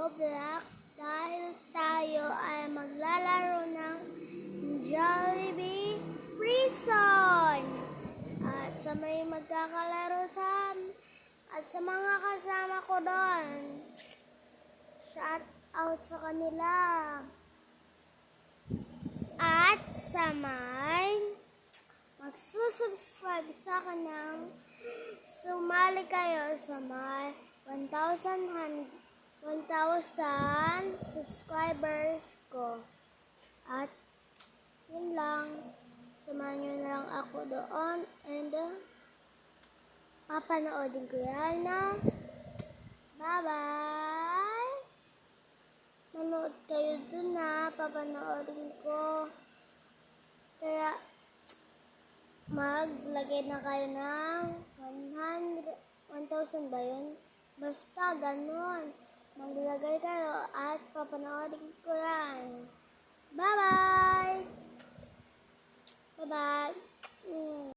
Roblox dahil tayo ay maglalaro ng Jollibee Prison. At sa may magkakalaro at sa mga kasama ko doon, shout out sa kanila. At sa may magsusubscribe sa kanang sumali kayo sa may 1,000 subscribers ko. At yun lang, samahan nyo na lang ako doon and papanoodin ko yan na bye-bye. Manood kayo dun na, papanoodin ko. Kaya maglagay na kayo ng 1,000 ba yun? Basta ganun. Maglagay kayo at papanoodin ko yan. Bye-bye!